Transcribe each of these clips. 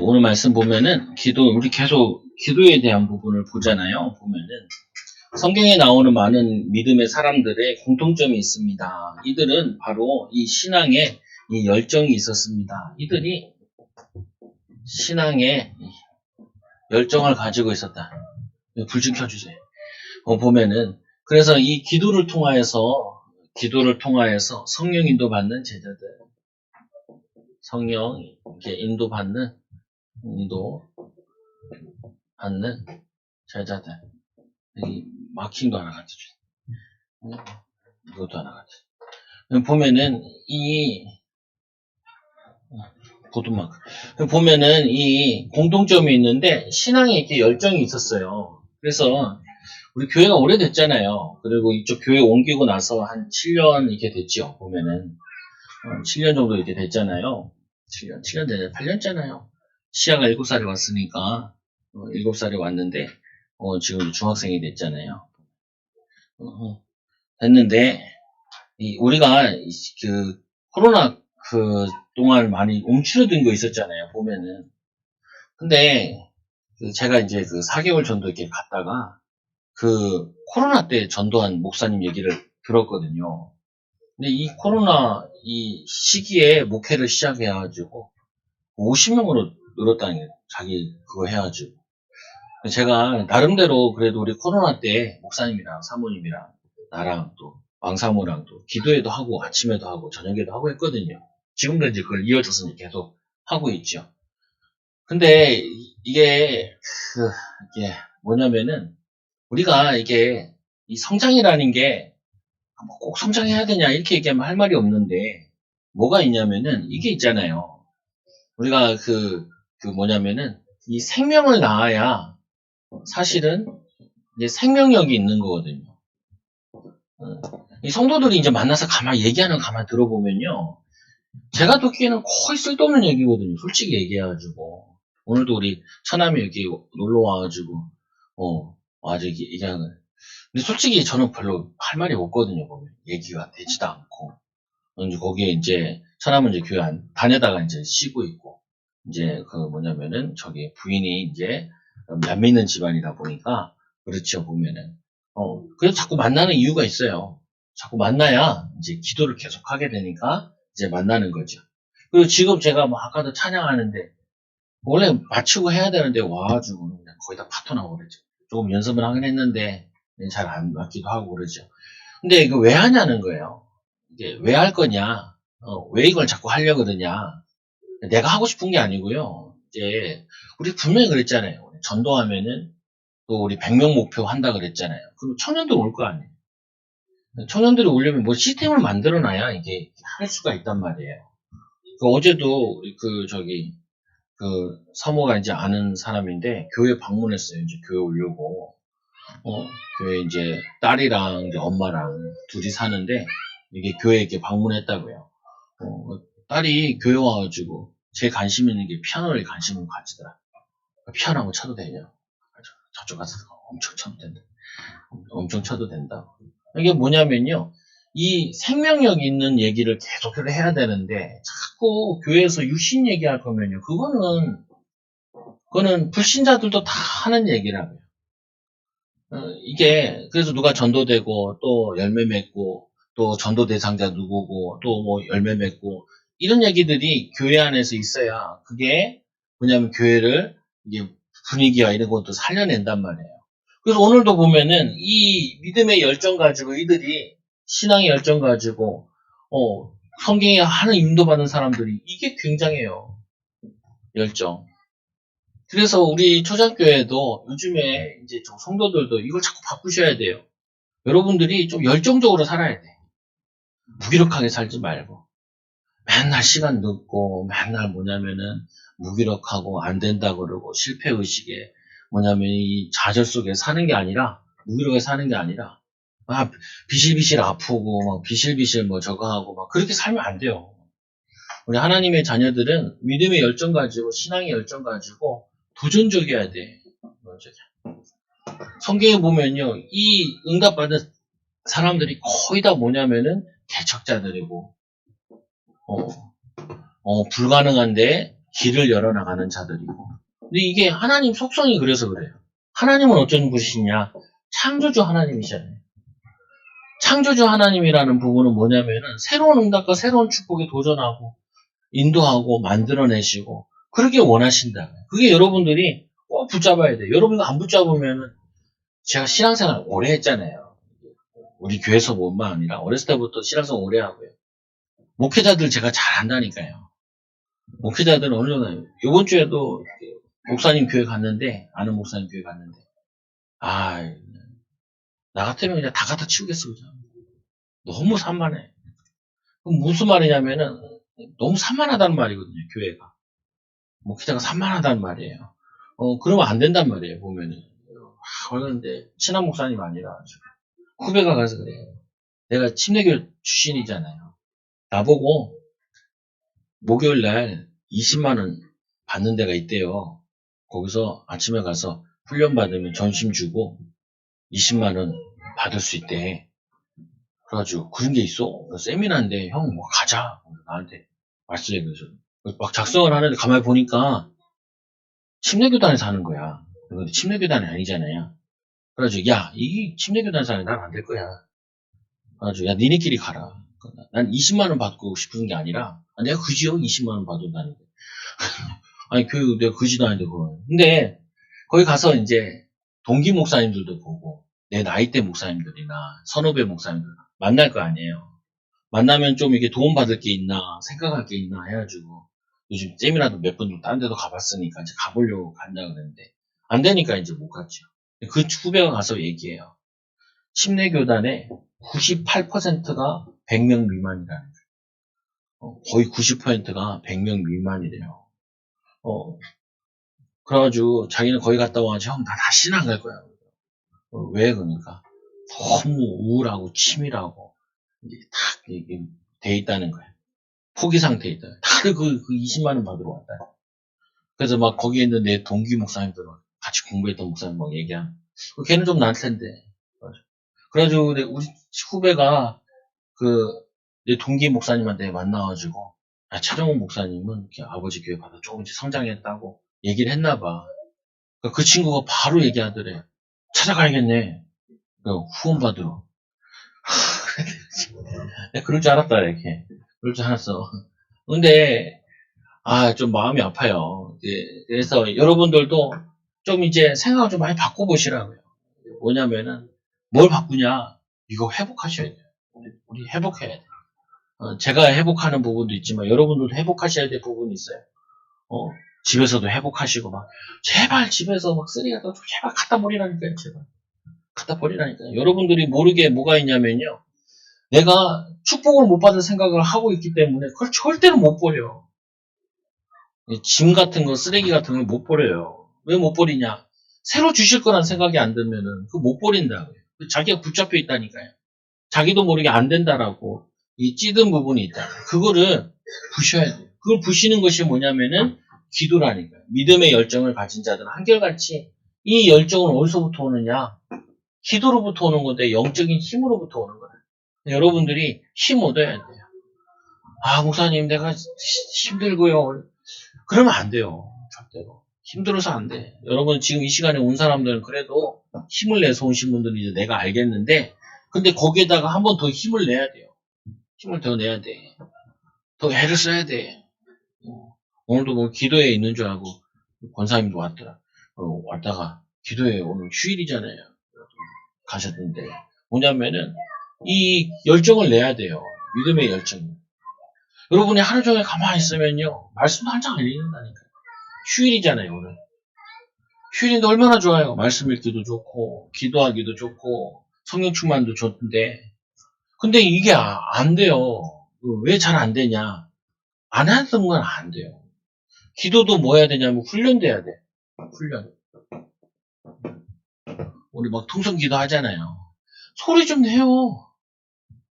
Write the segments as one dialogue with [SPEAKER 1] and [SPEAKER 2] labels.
[SPEAKER 1] 오늘 말씀 보면은 우리 계속 기도에 대한 부분을 보잖아요. 보면은 성경에 나오는 많은 믿음의 사람들의 공통점이 있습니다. 이들은 바로 이 신앙에 이 열정이 있었습니다. 이들이 신앙에 열정을 가지고 있었다. 불 좀 켜주세요. 보면은 그래서 이 기도를 통하여서 성령 인도 받는 제자들, 성령 이렇게 인도 받는 제자들. 이 마킹도 하나 같이 주세요. 이것도 하나 같이. 보면은 보도마크. 보면은 이 공통점이 있는데 신앙에 이렇게 열정이 있었어요. 그래서 우리 교회가 오래됐잖아요. 그리고 이쪽 교회 옮기고 나서 한 7년 이렇게 됐죠. 보면은 7년 정도 이렇게 됐잖아요. 7년 되네. 8년잖아요. 시아가 7살에 왔으니까 7살에 왔는데 지금 중학생이 됐잖아요. 됐는데 우리가 그 코로나 동안 많이 움츠러든 거 있었잖아요. 보면은 근데 제가 이제 4개월 전도 이렇게 갔다가 코로나 때 전도한 목사님 얘기를 들었거든요. 근데 이 코로나 이 시기에 목회를 시작해가지고 50명으로 늘었다는 게 자기 그거 해가지고 제가 나름대로 그래도 우리 코로나 때 목사님이랑 사모님이랑 나랑 또 왕사모랑 또 기도회도 하고 아침에도 하고 저녁에도 하고 했거든요. 지금도 이제 그걸 이어져서 이제 계속 하고 있죠. 근데 이게 뭐냐면은 우리가 이게 이 성장이라는 게 꼭 성장해야 되냐 이렇게 얘기하면 할 말이 없는데 뭐가 있냐면은 이게 있잖아요. 우리가 뭐냐면은 이 생명을 낳아야 사실은 이제 생명력이 있는 거거든요. 이 성도들이 이제 만나서 가만히 얘기하는 거 가만히 들어보면요. 제가 듣기에는 거의 쓸데없는 얘기거든요. 솔직히 얘기해가지고. 오늘도 우리 처남이 여기 놀러 와가지고, 아주 얘기하는. 근데 솔직히 저는 별로 할 말이 없거든요. 보면. 얘기가 되지도 않고. 이제 거기에 이제, 처남은 이제 교회 안 다녀다가 이제 쉬고 있고, 이제 뭐냐면은 저기 부인이 이제 안 믿는 집안이다 보니까, 그렇죠. 보면은. 그래서 자꾸 만나는 이유가 있어요. 자꾸 만나야 이제 기도를 계속 하게 되니까 이제 만나는 거죠. 그리고 지금 제가 뭐 아까도 찬양하는데 원래 마치고 해야 되는데 와가지고 그냥 거의 다 파토 나고 그러죠. 조금 연습을 하긴 했는데 잘 안 맞기도 하고 그러죠. 근데 이거 왜 하냐는 거예요. 이게 왜 할 거냐? 왜 이걸 자꾸 하려고 그러냐? 내가 하고 싶은 게 아니고요. 이제 우리 분명히 그랬잖아요. 전도하면은 또 우리 100명 목표 한다 그랬잖아요. 그럼 청년들 올 거 아니에요. 청년들이 오려면 뭐 시스템을 만들어놔야 이게 할 수가 있단 말이에요. 어제도 사모가 이제 아는 사람인데 교회 방문했어요. 이제 교회 오려고. 교회 이제 딸이랑 이제 엄마랑 둘이 사는데 이게 교회에 이렇게 방문했다고요. 딸이 교회 와가지고 제일 관심 있는 게 피아노에 관심을 가지더라. 피아노 한번 쳐도 되냐? 저쪽 가서 엄청 쳐도 된다. 엄청 쳐도 된다. 이게 뭐냐면요. 이 생명력 있는 얘기를 계속 해야 되는데 자꾸 교회에서 육신 얘기할 거면요. 그거는 불신자들도 다 하는 얘기라고요. 이게 그래서 누가 전도되고 또 열매 맺고 또 전도 대상자 누구고 또 뭐 열매 맺고 이런 얘기들이 교회 안에서 있어야 그게 뭐냐면 교회를 이게 분위기와 이런 것도 살려낸단 말이에요. 그래서 오늘도 보면은 이 믿음의 열정 가지고 이들이 신앙의 열정 가지고 성경에 하는 인도받는 사람들이 이게 굉장해요. 열정. 그래서 우리 초장교회도 요즘에 이제 좀 성도들도 이걸 자꾸 바꾸셔야 돼요. 여러분들이 좀 열정적으로 살아야 돼. 무기력하게 살지 말고. 맨날 시간 늦고 맨날 뭐냐면은 무기력하고 안 된다 그러고 실패의식에 뭐냐면 이 좌절 속에 사는 게 아니라 무기력하게 사는 게 아니라 비실비실 아프고 막 비실비실 뭐 저거 하고 막 그렇게 살면 안 돼요. 우리 하나님의 자녀들은 믿음의 열정 가지고 신앙의 열정 가지고 도전적이어야 돼. 성경에 보면요, 이 응답받은 사람들이 거의 다 뭐냐면은 개척자들이고, 불가능한데 길을 열어나가는 자들이고. 근데 이게 하나님 속성이 그래서 그래요. 하나님은 어쩐 분이시냐? 창조주 하나님이잖아요. 창조주 하나님이라는 부분은 뭐냐면은 새로운 응답과 새로운 축복에 도전하고 인도하고 만들어내시고 그러게 원하신다. 그게 여러분들이 꼭 붙잡아야 돼요. 여러분이 안 붙잡으면은 제가 신앙생활 오래 했잖아요. 우리 교회에서 뿐만 아니라 어렸을 때부터 신앙생활 오래 하고요. 목회자들 제가 잘 안다니까요. 목회자들은 어느 정도 이번 주에도 목사님 교회 갔는데 아는 목사님 교회 갔는데 나 같으면 그냥 다 갖다 치우겠어 그냥. 너무 산만해. 그럼 무슨 말이냐면은 너무 산만하다는 말이거든요. 교회가 목회자가 산만하다는 말이에요. 그러면 안 된단 말이에요. 보면은 그런데 친한 목사님 아니라 후배가 가서 그래요. 내가 침례교 출신이잖아요. 나보고 목요일 날 20만 원 받는 데가 있대요. 거기서 아침에 가서 훈련 받으면 점심 주고 20만 원 받을 수 있대. 그래가지고 그런 게 있어. 세미나인데 형 뭐 가자. 나한테 말씀해 그래서 막 작성을 하는데 가만히 보니까 침례교단에서 하는 거야. 근데 침례교단이 아니잖아요. 그래가지고 야 이 침례교단에서 하는 난 안 될 거야. 그래가지고 야 니네끼리 가라. 난 20만 원 받고 싶은 게 아니라 내가 그지요 20만 원 받는다는 거. 아니 교육 내가 그지도 아닌데 그거. 근데 거기 가서 이제 동기 목사님들도 보고 내 나이대 목사님들이나 선후배 목사님들 만날 거 아니에요. 만나면 좀 이게 도움 받을 게 있나 생각할 게 있나 해가지고 요즘 잼이라도 몇 번 좀 딴 데도 가봤으니까 이제 가보려고 간다 그랬는데 안 되니까 이제 못 갔죠. 그 후배가 가서 얘기해요. 침례교단의 98%가 100명 미만이라는 거예요. 거의 90%가 100명 미만이래요. 그래가지고 자기는 거기 갔다 와가지고 형 나 다시는 안 갈 거야. 왜 그러니까 너무 우울하고 치밀하고 이게 딱 이게 돼 있다는 거야. 포기 상태에 있다. 다들 그 20만 원 받으러 왔다. 그래서 막 거기에 있는 내 동기 목사님들 같이 공부했던 목사님 막 얘기한. 걔는 좀 날 텐데. 그래가지고 우리 후배가 내 동기 목사님한테 만나가지고 최정훈 목사님은 아버지 교회 가서 조금씩 성장했다고 얘기를 했나 봐. 그 친구가 바로 얘기하더래. 찾아가야겠네. 후원 받으러. 그럴 줄 알았다, 이렇게. 그럴 줄 알았어. 근데, 좀 마음이 아파요. 그래서 여러분들도 좀 이제 생각을 좀 많이 바꿔보시라고요. 뭐냐면은, 뭘 바꾸냐? 이거 회복하셔야 돼요. 우리 회복해야 돼요. 제가 회복하는 부분도 있지만, 여러분들도 회복하셔야 될 부분이 있어요. 집에서도 회복하시고, 제발 집에서 쓰레기 갖다 제발 갖다 버리라니까요, 제발. 갖다 버리라니까요. 여러분들이 모르게 뭐가 있냐면요. 내가 축복을 못 받을 생각을 하고 있기 때문에 그걸 절대로 못 버려. 짐 같은 거, 쓰레기 같은 걸 못 버려요. 왜 못 버리냐? 새로 주실 거란 생각이 안 들면은 그거 못 버린다고요. 자기가 붙잡혀 있다니까요. 자기도 모르게 안 된다라고 이 찌든 부분이 있다. 그거를 부셔야 돼요. 그걸 부시는 것이 뭐냐면은 기도라니까요. 믿음의 열정을 가진 자들은 한결같이 이 열정은 어디서부터 오느냐? 기도로부터 오는 건데 영적인 힘으로부터 오는 거예요. 여러분들이 힘 얻어야 돼요. 목사님 내가 힘들고요. 그러면 안 돼요. 절대로. 힘들어서 안 돼. 여러분 지금 이 시간에 온 사람들은 그래도 힘을 내서 오신 분들은 이제 내가 알겠는데 근데 거기에다가 한 번 더 힘을 내야 돼요. 힘을 더 내야 돼. 더 애를 써야 돼. 오늘도 뭐 기도에 있는 줄 알고 권사님도 왔더라. 왔다가 기도에 오늘 휴일이잖아요. 가셨는데 뭐냐면은 이 열정을 내야 돼요. 믿음의 열정. 여러분이 하루 종일 가만히 있으면요. 말씀도 한 장 안 읽는다니까요. 휴일이잖아요, 오늘. 휴일인데 얼마나 좋아요. 말씀 읽기도 좋고, 기도하기도 좋고, 성령 충만도 좋은데. 근데 이게 안 돼요. 왜 잘 안 되냐. 안 하던 건 안 돼요. 기도도 뭐 해야 되냐면 훈련돼야 돼. 훈련. 우리 막 통성기도 하잖아요. 소리 좀 내요.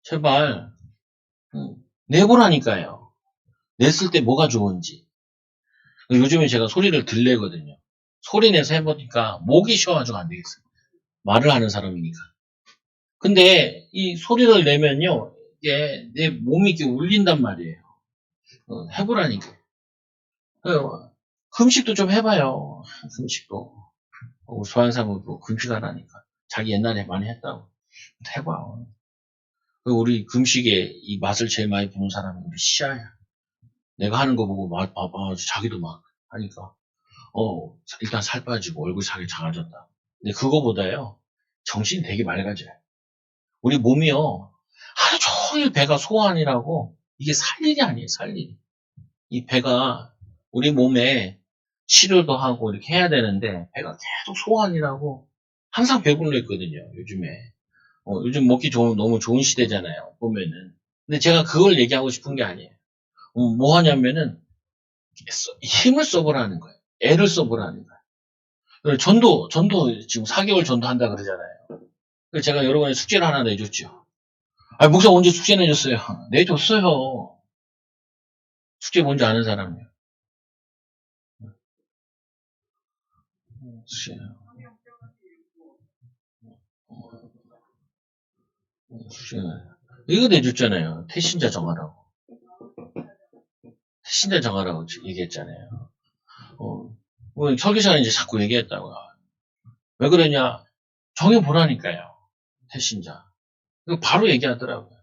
[SPEAKER 1] 제발. 내보라니까요. 냈을 때 뭐가 좋은지. 요즘에 제가 소리를 들내거든요. 소리 내서 해보니까 목이 쉬어가지고 안 되겠어요. 말을 하는 사람이니까. 근데 이 소리를 내면요, 이게 내 몸이 이렇게 울린단 말이에요. 해보라니까. 금식도 좀 해봐요. 금식도. 우리 소환사모도 금식 하라니까. 자기 옛날에 많이 했다고. 해봐. 우리 금식에 이 맛을 제일 많이 보는 사람이 우리 시아야. 내가 하는 거 보고 봐봐. 자기도 막 하니까. 일단 살 빠지고 얼굴 살이 작아졌다. 근데 그거보다요, 정신이 되게 맑아져요. 우리 몸이요, 하루 종일 배가 소환이라고, 이게 살 일이 아니에요, 살 일이. 이 배가 우리 몸에 치료도 하고 이렇게 해야 되는데, 배가 계속 소환이라고, 항상 배불러 있거든요, 요즘에. 요즘 먹기 좋은, 너무 좋은 시대잖아요, 보면은. 근데 제가 그걸 얘기하고 싶은 게 아니에요. 뭐 하냐면은, 힘을 써보라는 거예요. 애를 써보라는 거예요. 전도 지금 4개월 전도 한다 그러잖아요. 그래서 제가 여러 번에 숙제를 하나 내줬죠. 목사 언제 숙제 내줬어요? 내줬어요. 숙제 뭔지 아는 사람이요. 숙제. 숙제. 이거 내줬잖아요. 태신자 정하라고. 태신자 정하라고 얘기했잖아요. 설교 시간에 이제 자꾸 얘기했다고요. 왜 그러냐? 정해보라니까요. 태신자. 바로 얘기하더라고요.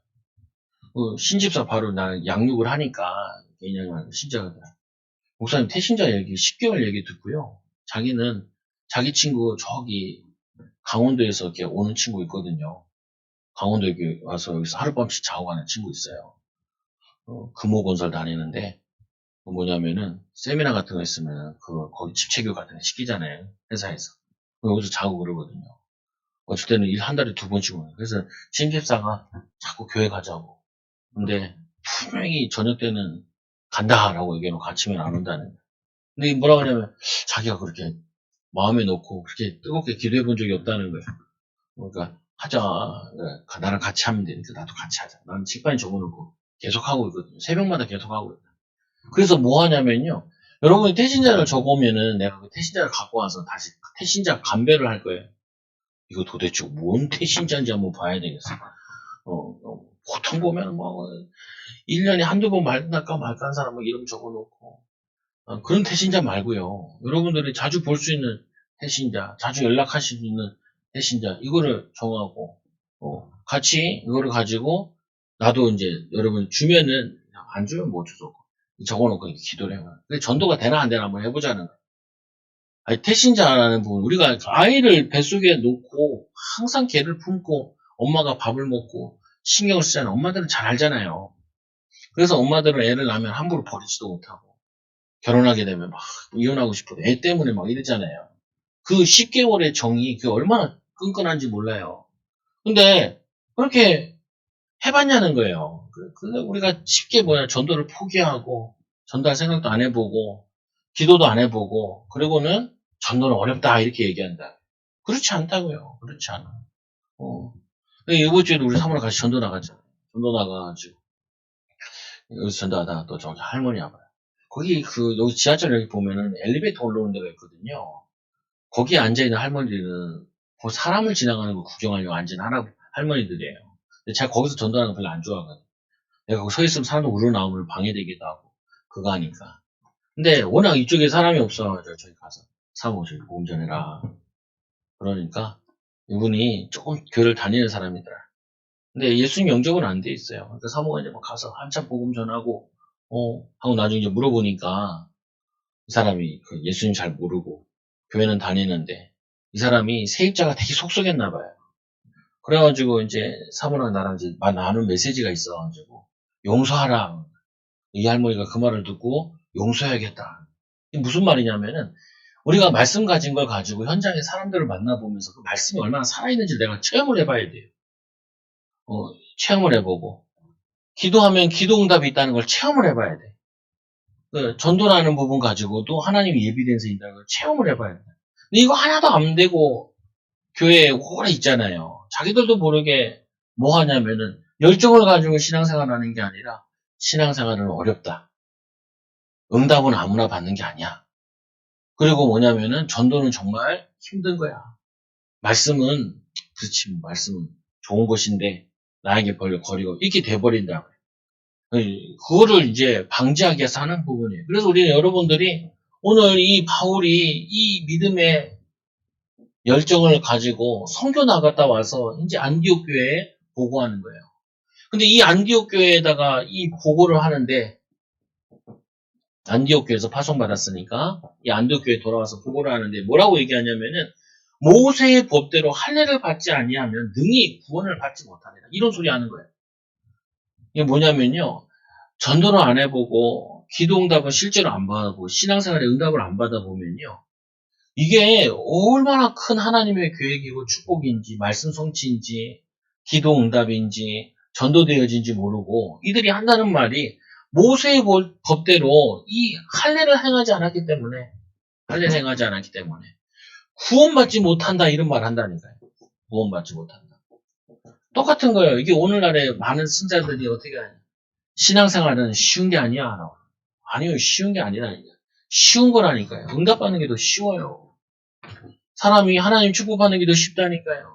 [SPEAKER 1] 신집사 바로 나 양육을 하니까, 개인양육 신자가. 목사님 태신자 얘기, 10개월 얘기 듣고요. 자기는, 자기 친구 저기, 강원도에서 이렇게 오는 친구 있거든요. 강원도 여기 와서 여기서 하룻밤씩 자고 가는 친구 있어요. 금호건설 다니는데, 뭐냐면은, 세미나 같은 거 있으면, 거기 집체교 같은 거 시키잖아요. 회사에서. 여기서 자고 그러거든요. 어쩔 때는 일 한 달에 2번씩 오는. 그래서 신집사가 자꾸 교회 가자고. 근데 분명히 저녁 때는 간다라고 얘기해놓고 아침에는 안 온다는 거예요. 근데 뭐라고 하냐면 자기가 그렇게 마음에 놓고 그렇게 뜨겁게 기도해 본 적이 없다는 거예요. 그러니까 하자. 나랑 같이 하면 되니까 나도 같이 하자. 나는 책방에 적어놓고 계속 하고 있거든요. 새벽마다 계속 하고 있거든요. 그래서 뭐 하냐면요. 여러분이 태신자를 적어오면은 내가 그 태신자를 갖고 와서 다시 태신자 감별을 할 거예요. 이거 도대체 뭔 태신자인지 한번 봐야 되겠어. 보통 보면 뭐 1년에 한두 번 말까 한 사람 뭐 이름 적어놓고 그런 태신자 말고요. 여러분들이 자주 볼 수 있는 태신자, 자주 연락하실 수 있는 태신자 이거를 정하고 같이 이거를 가지고 나도 이제 여러분 주면은 안 주면 뭐 어쩌고 적어놓고 기도를 해요. 근데 전도가 되나 안 되나 한번 해보자는 거예요. 아니, 태신자라는 부분 우리가 아이를 뱃속에 놓고 항상 걔를 품고 엄마가 밥을 먹고 신경을 쓰잖아요. 엄마들은 잘 알잖아요. 그래서 엄마들은 애를 낳으면 함부로 버리지도 못하고 결혼하게 되면 막 이혼하고 싶어도 애 때문에 막 이러잖아요. 그 10개월의 정이 그게 얼마나 끈끈한지 몰라요. 근데 그렇게 해봤냐는 거예요. 근데 우리가 쉽게 전도를 포기하고 전도할 생각도 안 해보고 기도도 안 해보고 그리고는 전도는 어렵다 이렇게 얘기한다. 그렇지 않다고요. 그렇지 않아. 이번 주에도 우리 사모랑 같이 전도 나갔잖아요. 전도 나가가지고 여기서 전도하다가 또 저기 할머니 와봐요. 거기 여기 지하철 여기 보면은 엘리베이터 올라오는 데가 있거든요. 거기에 앉아있는 할머니들은 그 사람을 지나가는 거 구경하려고 앉은 할머니들이에요. 근데 제가 거기서 전도하는 거 별로 안 좋아하거든요. 내가 거기 서 있으면 사람도 우러나오면 방해되기도 하고 그거 하니까. 근데 워낙 이쪽에 사람이 없어가지고 저기 가서 사모 저기 복음 전해라. 그러니까 이분이 조금 교회를 다니는 사람이더라. 근데 예수님 영접은 안 돼 있어요. 그러니까 사모가 이제 막 가서 한참 복음 전하고 하고 나중에 이제 물어보니까 이 사람이 예수님 잘 모르고 교회는 다니는데 이 사람이 세입자가 되게 속속했나 봐요. 그래가지고 이제 사모랑 나랑 이제 나눈 메시지가 있어가지고 용서하라. 이 할머니가 그 말을 듣고 용서해야겠다. 이게 무슨 말이냐면은 우리가 말씀 가진 걸 가지고 현장에 사람들을 만나보면서 그 말씀이 얼마나 살아있는지 내가 체험을 해봐야 돼요. 체험을 해보고 기도하면 기도 응답이 있다는 걸 체험을 해봐야 돼. 전도라는 부분 가지고도 하나님이 예비된서 있다는 걸 체험을 해봐야 돼. 근데 이거 하나도 안 되고 교회에 오래 있잖아요. 자기들도 모르게 뭐 하냐면은 열정을 가지고 신앙생활 하는 게 아니라 신앙생활은 어렵다. 응답은 아무나 받는 게 아니야. 그리고 뭐냐면은 전도는 정말 힘든 거야. 말씀은, 그렇지, 말씀은 좋은 것인데, 나에게 버리고, 이렇게 돼버린다. 그거를 이제 방지하기 위해서 하는 부분이에요. 그래서 우리는 여러분들이 오늘 이 바울이 이 믿음의 열정을 가지고 선교 나갔다 와서 이제 안디옥 교회에 보고하는 거예요. 근데 이 안디옥 교회에다가 이 보고를 하는데, 안디옥 교회에서 파송받았으니까 이 안디옥 교회에 돌아와서 보고를 하는데 뭐라고 얘기하냐면은 모세의 법대로 할례를 받지 아니하면 능히 구원을 받지 못하리라. 이런 소리 하는 거예요. 이게 뭐냐면요. 전도를 안 해보고 기도응답을 실제로 안 받아보고 신앙생활에 응답을 안 받아보면요. 이게 얼마나 큰 하나님의 계획이고 축복인지 말씀 성취인지 기도응답인지 전도되어진지 모르고 이들이 한다는 말이 모세의 법대로 이 할례를 행하지 않았기 때문에 구원받지 못한다 이런 말 한다니까요. 구원받지 못한다. 똑같은 거예요. 이게 오늘날에 많은 신자들이 어떻게 하냐. 신앙생활은 쉬운 게 아니야. 아니요. 쉬운 게 아니라니까요. 쉬운 거라니까요. 응답받는 게 더 쉬워요. 사람이 하나님 축복받는 게 더 쉽다니까요.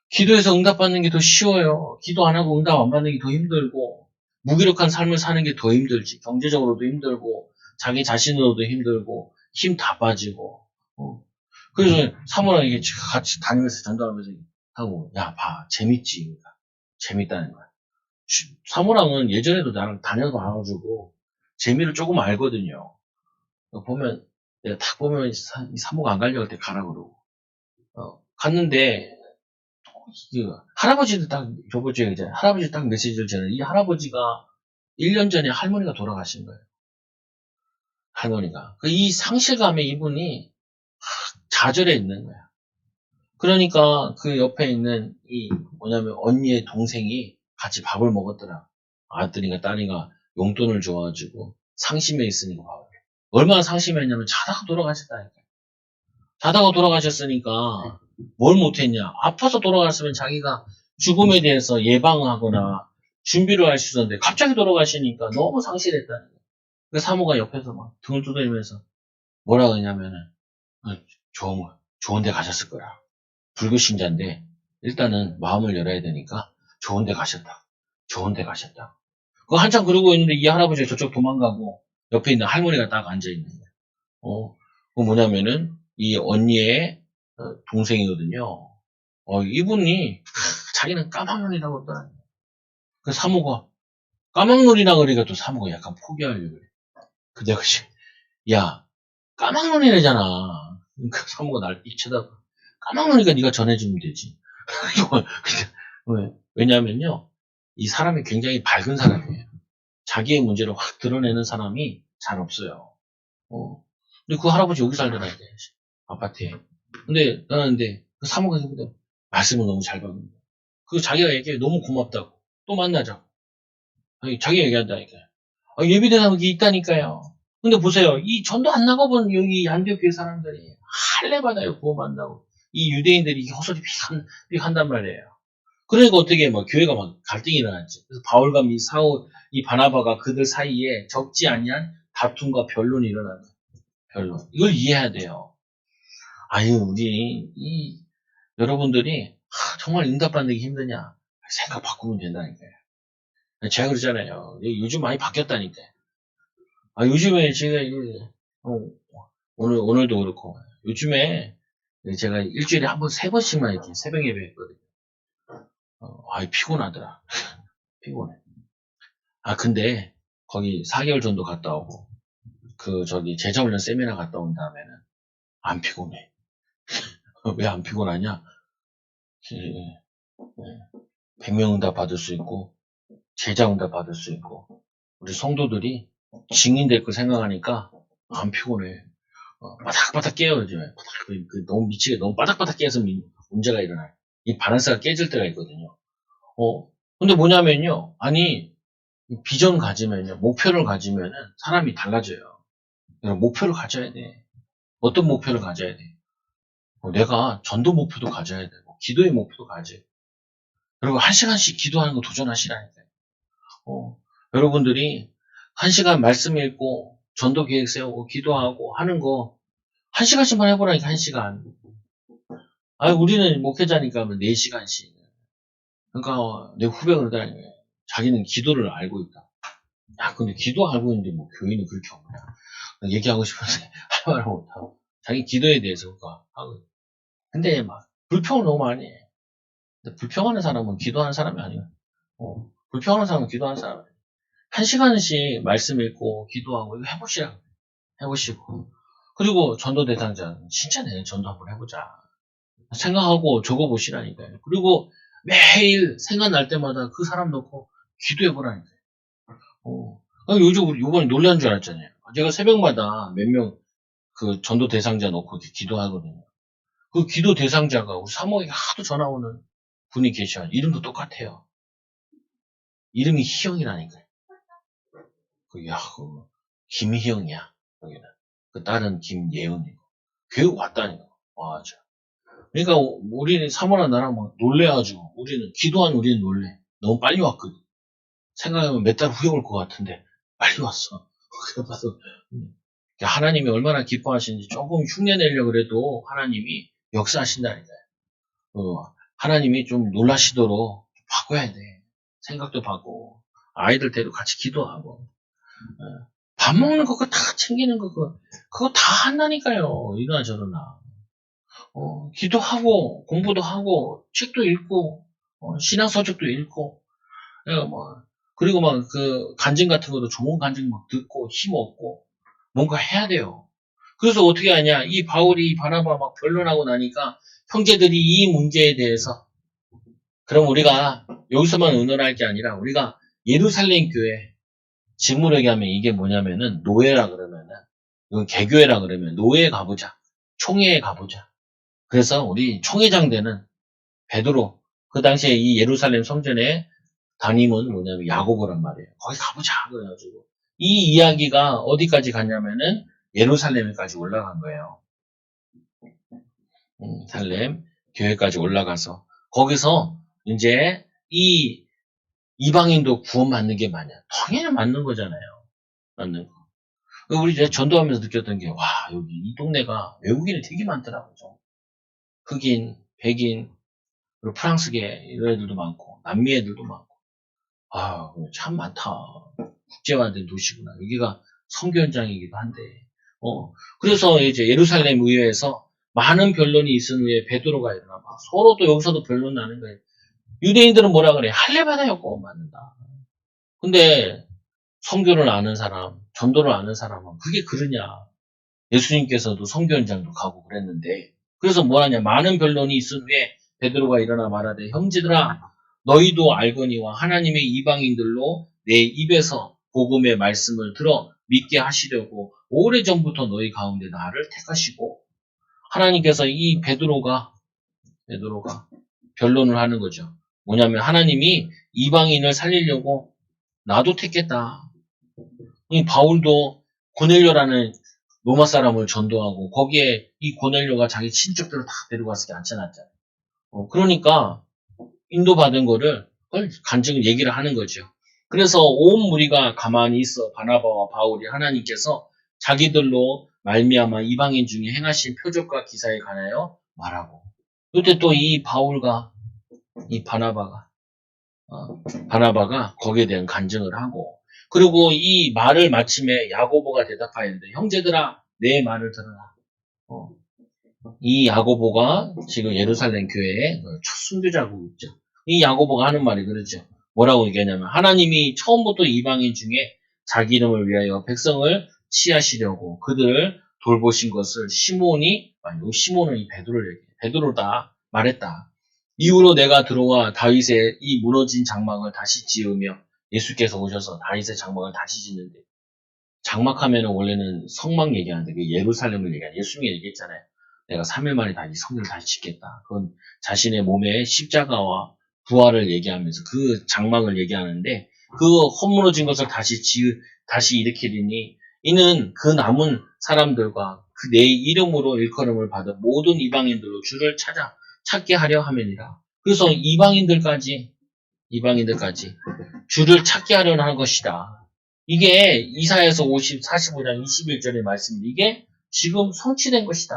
[SPEAKER 1] 기도해서 응답받는 게 더 쉬워요. 기도 안 하고 응답 안 받는 게 더 힘들고 무기력한 삶을 사는 게 더 힘들지. 경제적으로도 힘들고 자기 자신으로도 힘들고 힘 다 빠지고 그래서 사모랑 이게 같이 다니면서 전도하면서 하고 야 봐 재밌지. 재밌다는 거야. 사모랑은 예전에도 나랑 다녀서 와가지고 재미를 조금 알거든요. 보면 내가 딱 보면 이 사모가 안 가려고 할 때 가라 그러고 갔는데 할아버지도 딱 저번 주에 이제 할아버지 딱 메시지를 전해 이 할아버지가 1년 전에 할머니가 돌아가신 거예요. 할머니가 이 상실감에 이분이 좌절해 있는 거야. 그러니까 그 옆에 있는 이 뭐냐면 언니의 동생이 같이 밥을 먹었더라. 아들이가 딸이가 용돈을 줘가지고 상심해 있으니까 밥을. 얼마나 상심했냐면 자다가 돌아가셨다니까. 자다가 돌아가셨으니까 뭘 못했냐. 아파서 돌아갔으면 자기가 죽음에 대해서 예방하거나 준비를 할 수 있었는데 갑자기 돌아가시니까 너무 상실했다는 거야. 그 사모가 옆에서 막 등을 두드리면서 뭐라 그러냐면은 좋은 데 가셨을 거야. 불교 신자인데 일단은 마음을 열어야 되니까 좋은 데 가셨다. 좋은 데 가셨다. 그거 한참 그러고 있는데 이 할아버지가 저쪽 도망가고 옆에 있는 할머니가 딱 앉아있는 거야. 그거 뭐냐면은 이 언니의 동생이거든요. 이분이 자기는 까막눈이라고 했더라고요. 그 사모가 까막눈이라 그러니까 또 사모가 약간 포기하려고 그래. 그 내가 야 까막눈이래잖아. 그 사모가 날 삐 쳐다봐. 까막눈이니까 네가 전해주면 되지. 왜냐면요. 이 사람이 굉장히 밝은 사람이에요. 자기의 문제를 확 드러내는 사람이 잘 없어요. 근데 그 할아버지 여기 살더라, 이제. 아파트에. 근데, 그 사모가 말씀을 너무 잘 받는 거야. 그 자기가 얘기해. 너무 고맙다고. 또 만나자고. 자기가 얘기한다니까. 예비대상 여기 있다니까요. 근데 보세요. 이 전도 안 나가본 여기 안디옥 교회 사람들이 할례 받아요. 구원받는다고. 이 유대인들이 헛소리 픽 한단 말이에요. 그러니까 어떻게 막 교회가 막 갈등이 일어났지. 그래서 바울과 이 바나바가 그들 사이에 적지 아니한 다툼과 변론이 일어나는 거예요. 변론. 이걸 이해해야 돼요. 여러분들이 정말 응답받는 게 힘드냐? 생각 바꾸면 된다니까요. 제가 그러잖아요. 요즘 많이 바뀌었다니까요. 요즘에 제가 오늘도 그렇고 요즘에 제가 일주일에 한 번 3번씩만 이렇게 새벽 예배 했거든요. 피곤하더라. 피곤해. 근데 거기 4개월 정도 갔다 오고 제자훈련 세미나 갔다 온 다음에는 안 피곤해. 왜 안 피곤하냐? 100명 응답 받을 수 있고 제자 응답 받을 수 있고 우리 성도들이 증인될 거 생각하니까 안 피곤해. 바닥바닥 깨요. 이제 너무 미치게 너무 바닥바닥 깨서 문제가 일어나요. 이 바란스가 깨질 때가 있거든요. 근데 뭐냐면요. 비전 가지면요. 목표를 가지면은 사람이 달라져요. 목표를 가져야 돼. 어떤 목표를 가져야 돼? 내가 전도 목표도 가져야 되고, 기도의 목표도 가져야 돼. 그리고 1시간씩 기도하는 거 도전하시라니까요. 여러분들이 1시간 말씀 읽고, 전도 계획 세우고, 기도하고 하는 거 1시간씩만 해보라니까, 1시간. 우리는 목회자니까 4시간씩. 그러니까 내 후배가 그러다니 자기는 기도를 알고 있다. 야, 근데 기도 알고 있는데 뭐 교인은 그렇게 없냐. 얘기하고 싶은데 할 말을 못하고. 자기 기도에 대해서 그러니까 하고. 근데 막 불평을 너무 많이 해. 근데 불평하는 사람은 기도하는 사람이 아니야. 불평하는 사람은 기도하는 사람이 아니야. 1시간씩 말씀 읽고 기도하고 이거 해보시고. 그리고 전도 대상자 진짜 내년 전도 한번 해보자. 생각하고 적어보시라니까요. 그리고 매일 생각날 때마다 그 사람 놓고 기도해보라니까요. 요즘 우리 요번에 놀란 줄 알았잖아요. 제가 새벽마다 몇 명 그 전도 대상자 놓고 이렇게 기도하거든요. 그 기도 대상자가 우리 사모에게 하도 전화 오는 분이 계셔. 이름도 똑같아요. 이름이 희영이라니까요. 김희영이야. 여기는. 그 딸은 김예은이고. 교육 왔다니까. 맞아. 그러니까 우리는 사모랑 나랑 막 놀래가지고 우리는 놀래. 너무 빨리 왔거든. 생각하면 몇 달 후에 올 것 같은데 빨리 왔어. 그래서 하나님이 얼마나 기뻐하시는지 조금 흉내내려고 그래도 하나님이 역사하신다니까요. 하나님이 좀 놀라시도록 바꿔야 돼. 생각도 바꾸고 아이들 데리고 같이 기도하고 밥 먹는 거 그거 다 챙기는 거 그거 다 한다니까요. 이러나 저러나. 기도하고 공부도 하고 책도 읽고 신앙서적도 읽고 그리고 막 그 간증 같은 것도 좋은 간증 막 듣고 힘 얻고 뭔가 해야 돼요. 그래서 어떻게 하냐? 이 바울이 바나바 막 변론하고 나니까 형제들이 이 문제에 대해서 그럼 우리가 여기서만 의논할 게 아니라 우리가 예루살렘 교회 직무를 얘기하면 이게 뭐냐면은 노예라 그러면은 이건 개교회라 그러면 노예에 가보자. 총회에 가보자. 그래서 우리 총회장 되는 베드로 그 당시에 이 예루살렘 성전에 담임은 뭐냐면 야고보란 말이에요. 거기 가보자 그래가지고 이 이야기가 어디까지 갔냐면은 예루살렘까지 올라간 거예요. 살렘 교회까지 올라가서 거기서 이제 이 이방인도 구원받는 게 맞냐? 당연히 맞는 거잖아요. 맞는 거. 우리 이제 전도하면서 느꼈던 게 와 여기 이 동네가 외국인이 되게 많더라고요. 흑인, 백인, 그리고 프랑스계 이런 애들도 많고 남미 애들도 많고 참 많다. 국제화된 도시구나. 여기가 선교 현장이기도 한데 그래서 이제 예루살렘 의회에서 많은 변론이 있은 후에 베드로가 일어나 봐. 서로 또 여기서도 변론 나는 거예요. 유대인들은 뭐라 그래? 할례받아요. 꼭 맞는다. 근데 선교를 아는 사람, 전도를 아는 사람은 그게 그러냐. 예수님께서도 선교 현장도 가고 그랬는데 그래서 뭐하냐. 많은 변론이 있은 후에 베드로가 일어나 말하되 형제들아 너희도 알거니와 하나님의 이방인들로 내 입에서 복음의 말씀을 들어 믿게 하시려고 오래전부터 너희 가운데 나를 택하시고 하나님께서 이 베드로가 변론을 하는 거죠. 뭐냐면 하나님이 이방인을 살리려고 나도 택했다. 이 바울도 고넬료라는 로마 사람을 전도하고 거기에 이 고넬료가 자기 친척들을 다 데려가서 앉혀놨잖아요. 그러니까 인도받은 거를 간증을 얘기를 하는 거죠. 그래서 온 무리가 가만히 있어 바나바와 바울이 하나님께서 자기들로 말미암아 이방인 중에 행하신 표적과 기사에 관하여 말하고 이때 또 이 바울과 이 바나바가 거기에 대한 간증을 하고 그리고 이 말을 마침에 야고보가 대답하였는데 형제들아 내 말을 들어라. 이 야고보가 지금 예루살렘 교회의 첫 순교자고 있죠. 이 야고보가 하는 말이 그러죠. 뭐라고 얘기하냐면 하나님이 처음부터 이방인 중에 자기 이름을 위하여 백성을 취하시려고 그들을 돌보신 것을 시몬은 이 베드로를 얘기해. 베드로다 말했다. 이후로 내가 들어와 다윗의 이 무너진 장막을 다시 지으며 예수께서 오셔서 다윗의 장막을 다시 짓는데 장막하면 원래는 성막 얘기하는데 예루살렘을 얘기하는 예수님이 얘기했잖아요. 내가 3일 만에 다시 성전을 다시 짓겠다. 그건 자신의 몸에 십자가와 부활을 얘기하면서 그 장막을 얘기하는데 그 헛무너진 것을 다시 일으키리니 이는 그 남은 사람들과 그 내 이름으로 일컬음을 받은 모든 이방인들로 주를 찾게 하려 함이니라. 그래서 이방인들까지 주를 찾게 하려는 한 것이다. 이게 이사야서 45장 21절의 말씀인데 이게 지금 성취된 것이다.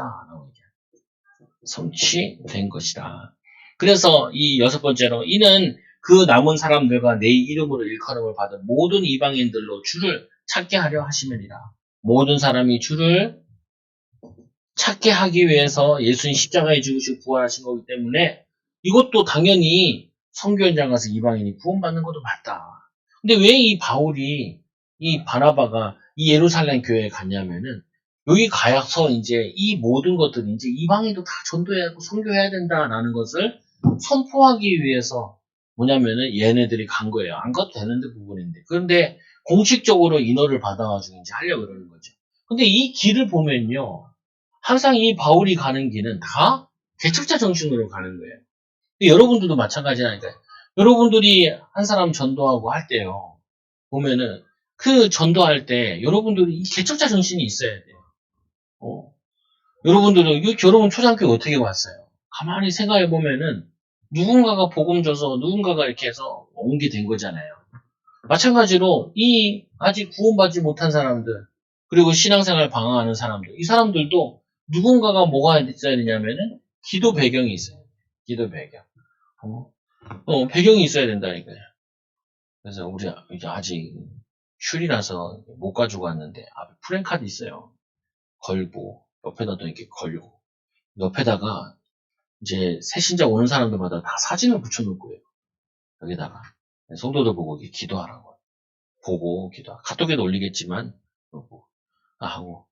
[SPEAKER 1] 성취된 것이다. 그래서 이 여섯 번째로 이는 그 남은 사람들과 내 이름으로 일컬음을 받은 모든 이방인들로 주를 찾게 하려 하심이니라. 모든 사람이 주를 찾게 하기 위해서 예수님 십자가에 죽으시고 부활하신 거기 때문에 이것도 당연히 선교 현장 가서 이방인이 구원받는 것도 맞다. 근데 왜 이 바울이 이 바나바가 이 예루살렘 교회에 갔냐면은 여기 가서 이제 이 모든 것들이 이제 이방인도 다 전도해야 하고 선교해야 된다라는 것을 선포하기 위해서 뭐냐면은 얘네들이 간 거예요. 안 가도 되는데 부분인데. 그런데 공식적으로 인허를 받아가지고 이제 하려고 그러는 거죠. 근데 이 길을 보면요. 항상 이 바울이 가는 길은 다 개척자 정신으로 가는 거예요. 근데 여러분들도 마찬가지라니까요. 여러분들이 한 사람 전도하고 할 때요. 보면은 그 전도할 때 여러분들이 이 개척자 정신이 있어야 돼요. 여러분들은 이 여러분 초장교회 어떻게 왔어요? 가만히 생각해 보면은 누군가가 복음 줘서 누군가가 이렇게 해서 온 게 된 거잖아요. 마찬가지로 이 아직 구원받지 못한 사람들 그리고 신앙생활 방황하는 사람들 이 사람들도 누군가가 뭐가 있어야 되냐면은 기도 배경이 있어요. 기도 배경. 배경이 있어야 된다니까요. 그래서 우리 이제 아직 휴일이라서 못 가지고 왔는데 앞에 프랜카드 있어요. 걸고 옆에다도 이렇게 걸고 옆에다가 이제 새신자 오는 사람들마다 다 사진을 붙여놓을 거예요. 여기다가 성도들 보고 이렇게 기도하라고 보고 기도하고 카톡에도 올리겠지만 보고 하고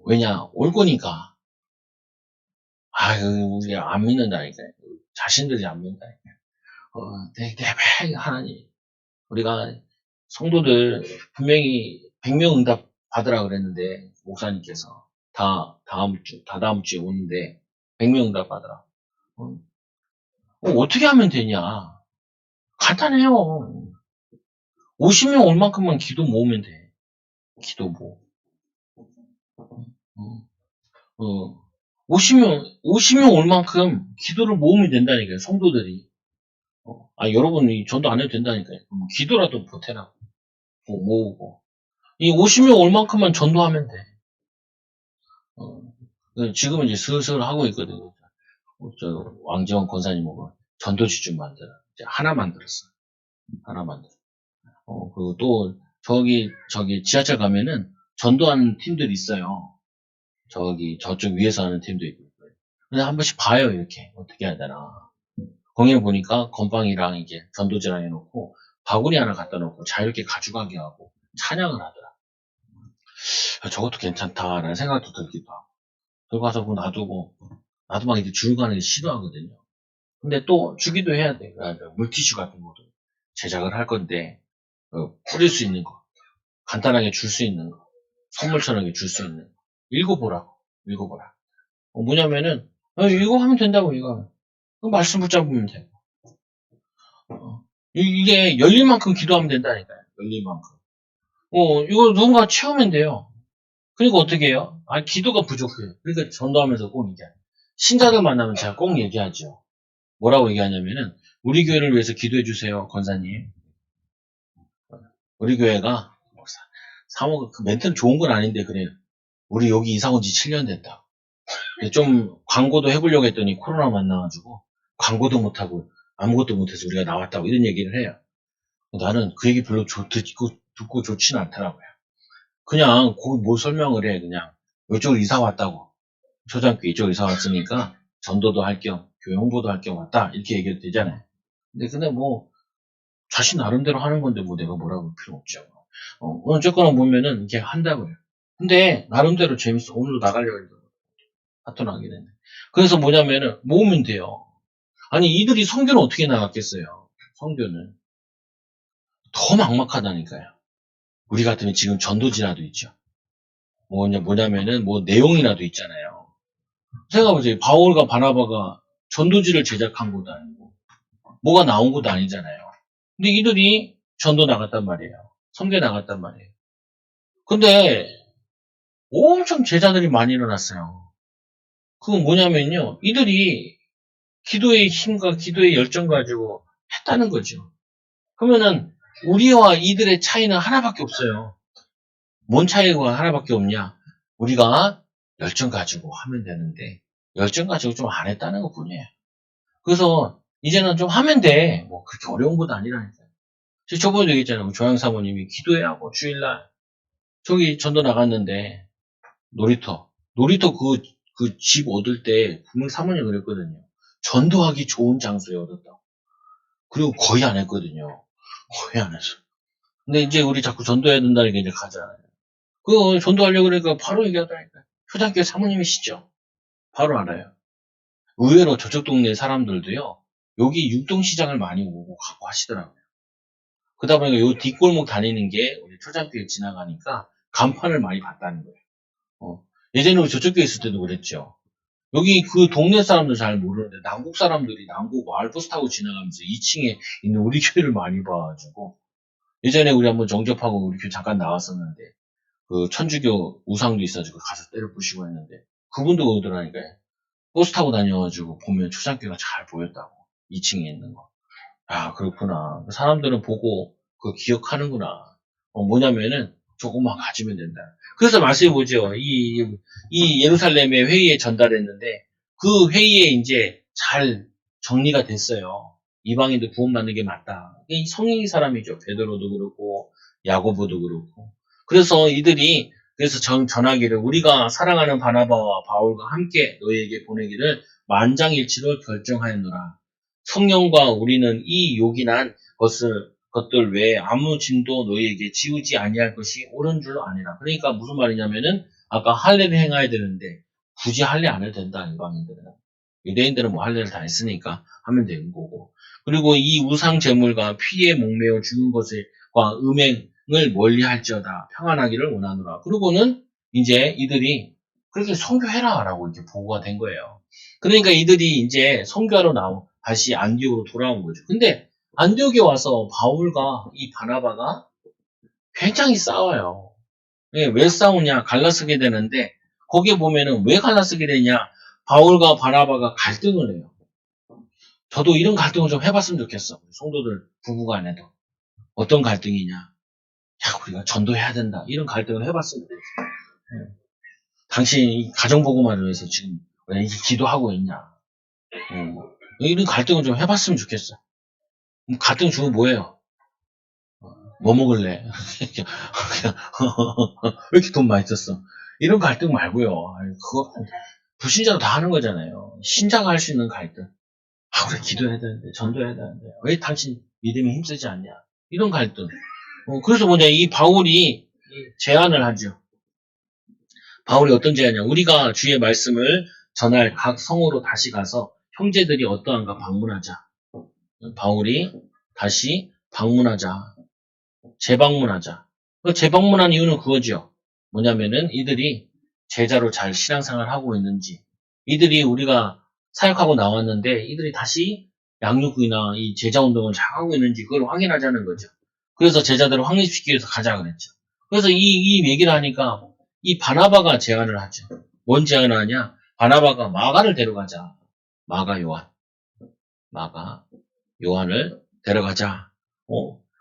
[SPEAKER 1] 왜냐 올 거니까 우리 안 믿는다니까 자신들이 안 믿는다니까 하나님 우리가 성도들 분명히 100명 응답 받으라 그랬는데 목사님께서 다음 주에 오는데 100명 응답 받으라. 어떻게 하면 되냐? 간단해요. 50명 올 만큼만 기도 모으면 돼. 기도 모으. 50명 올 만큼 기도를 모으면 된다니까요. 성도들이. 여러분이 전도 안 해도 된다니까요. 기도라도 보태라. 모으고. 이 50명 올 만큼만 전도하면 돼. 지금은 이제 슬슬 하고 있거든요. 왕지원 권사님하고 전도지 좀 만들어. 이제 하나 만들었어. 하나 만들어. 그리고 또, 저기 지하철 가면은 전도하는 팀들이 있어요. 저쪽 위에서 하는 팀도 있고. 그냥 한 번씩 봐요, 이렇게. 어떻게 해야 되나. 거기에 보니까 건빵이랑 이게 전도지랑 해놓고, 바구니 하나 갖다 놓고 자유롭게 가져가게 하고, 찬양을 하더라. 저것도 괜찮다라는 생각도 들기도 하고. 들고 가서 놔두고, 나도 막 이제 주고 가는 게 싫어하거든요. 근데 또 주기도 해야 돼. 물티슈 같은 것도 제작을 할 건데, 뿌릴 수 있는 거. 간단하게 줄 수 있는 거. 선물처럼 줄 수 있는 거. 읽어보라고. 읽어보라. 뭐냐면은, 이거 하면 된다고, 이거. 말씀 붙잡으면 돼. 이게 열릴 만큼 기도하면 된다니까요. 열릴 만큼. 이거 누군가 채우면 돼요. 그러니까 어떻게 해요? 기도가 부족해요. 그러니까 전도하면서 꼭 얘기해요. 신자들 만나면 제가 꼭 얘기하죠. 뭐라고 얘기하냐면은, 우리 교회를 위해서 기도해 주세요, 권사님. 우리 교회가, 사모가 그 멘트는 좋은 건 아닌데, 그래요. 우리 여기 이사 온 지 7년 됐다. 좀 광고도 해보려고 했더니 코로나 만나가지고, 광고도 못하고, 아무것도 못해서 우리가 나왔다고 이런 얘기를 해요. 나는 그 얘기 별로 듣고 좋지는 않더라고요. 그냥 거기 뭐 설명을 해 그냥 이쪽으로 이사 왔다고 초장교회 이쪽으로 이사 왔으니까 전도도 할 겸 교회 홍보도 할 겸 왔다 이렇게 얘기해도 되잖아요. 근데 뭐 자신 나름대로 하는 건데 뭐 내가 뭐라고 할 필요 없죠. 어쨌거나 보면은 이렇게 한다고요. 근데 나름대로 재밌어. 오늘도 나가려고 했는데 파토 나게 됐네. 그래서 뭐냐면은 모으면 돼요. 아니 이들이 성교는 어떻게 나갔겠어요. 성교는 더 막막하다니까요. 우리 같으면 지금 전도지라도 있죠. 뭐냐면은 뭐 내용이라도 있잖아요. 생각해보세요. 바울과 바나바가 전도지를 제작한 것도 아니고 뭐가 나온 것도 아니잖아요. 근데 이들이 전도 나갔단 말이에요. 선교 나갔단 말이에요. 근데 엄청 제자들이 많이 일어났어요. 그건 뭐냐면요. 이들이 기도의 힘과 기도의 열정 가지고 했다는 거죠. 그러면은 우리와 이들의 차이는 하나밖에 없어요. 뭔 차이가 하나밖에 없냐? 우리가 열정 가지고 하면 되는데 열정 가지고 좀 안 했다는 것 뿐이에요. 그래서 이제는 좀 하면 돼. 뭐 그렇게 어려운 것도 아니라니까요. 저번에 얘기했잖아요. 조양 사모님이 기도해야 뭐 주일날 저기 전도 나갔는데 놀이터 그 집 얻을 때 분명 사모님 그랬거든요. 전도하기 좋은 장소에 얻었다고. 그리고 거의 안 했거든요. 거의 안 했어. 근데 이제 우리 자꾸 전도해야 된다니까 이제 가잖아요. 그거 전도하려고 그러니까 바로 얘기하다니까요. 초등학교 사모님이시죠? 바로 알아요. 의외로 저쪽 동네 사람들도요. 여기 육동시장을 많이 오고 가고 하시더라고요. 그러다 보니까 요 뒷골목 다니는 게 우리 초등학교에 지나가니까 간판을 많이 봤다는 거예요. 예전에 우리 저쪽 교회 있을 때도 그랬죠. 여기 그 동네 사람들 잘 모르는데 남국 사람들이 남국 마을버스 타고 지나가면서 2층에 있는 우리 교회를 많이 봐가지고 예전에 우리 한번 정접하고 우리 교회 잠깐 나왔었는데 그 천주교 우상도 있어가지고 가서 때려 부시고 했는데 그분도 오더라니까요. 버스 타고 다녀가지고 보면 초장교가 잘 보였다고. 2층에 있는 거. 아, 그렇구나. 사람들은 보고 그 기억하는구나. 뭐냐면은 조금만 가지면 된다. 그래서 말씀해 보죠. 이 예루살렘의 회의에 전달했는데 그 회의에 이제 잘 정리가 됐어요. 이방인도 구원받는 게 맞다. 이 성령의 사람이죠. 베드로도 그렇고 야고보도 그렇고. 그래서 이들이 그래서 전하기를 우리가 사랑하는 바나바와 바울과 함께 너희에게 보내기를 만장일치로 결정하였노라. 성령과 우리는 이 요긴한 것들 외에 아무 짐도 너희에게 지우지 아니할 것이 옳은 줄로 아니라. 그러니까 무슨 말이냐면은 아까 할례를 행해야 되는데 굳이 할례 안 해도 된다 이방인들은. 유대인들은 뭐 할례를 다 했으니까 하면 되는 거고. 그리고 이 우상 제물과 피에 목매어 죽은 것과 음행을 멀리할지어다 평안하기를 원하노라. 그리고는 이제 이들이 그렇게 선교해라라고 이렇게 보고가 된 거예요. 그러니까 이들이 이제 선교하러 다시 안디옥으로 돌아온 거죠. 근데 안디옥에 와서 바울과 이 바나바가 굉장히 싸워요. 왜 싸우냐? 갈라서게 되는데 거기에 보면은 왜 갈라서게 되냐? 바울과 바나바가 갈등을 해요. 저도 이런 갈등을 좀 해봤으면 좋겠어. 성도들 부부간에도 어떤 갈등이냐? 야, 우리가 전도해야 된다. 이런 갈등을 해봤으면 좋겠어. 예. 당신 가정보고만을 위해서 지금 왜 이렇게 기도하고 있냐? 이런 갈등을 좀 해봤으면 좋겠어. 갈등 주면 뭐예요? 뭐 먹을래? 왜 이렇게 돈 많이 썼어? 이런 갈등 말고요. 그거 불신자도 다 하는 거잖아요. 신자가 할 수 있는 갈등. 아, 우리 기도해야 되는데, 전도해야 되는데, 왜 당신 믿음이 힘쓰지 않냐? 이런 갈등. 그래서 뭐냐, 이 바울이 제안을 하죠. 바울이 어떤 제안이냐? 우리가 주의 말씀을 전할 각 성으로 다시 가서 형제들이 어떠한가 방문하자. 바울이 다시 방문하자. 재방문하자. 재방문한 이유는 그거죠. 뭐냐면은 이들이 제자로 잘 신앙생활 하고 있는지, 이들이 우리가 사역하고 나왔는데 이들이 다시 양육이나 이 제자 운동을 잘 하고 있는지 그걸 확인하자는 거죠. 그래서 제자들을 확립시키기 위해서 가자 그랬죠. 그래서 이 얘기를 하니까 이 바나바가 제안을 하죠. 뭔 제안을 하냐? 바나바가 마가를 데려가자. 마가 요한을 데려가자.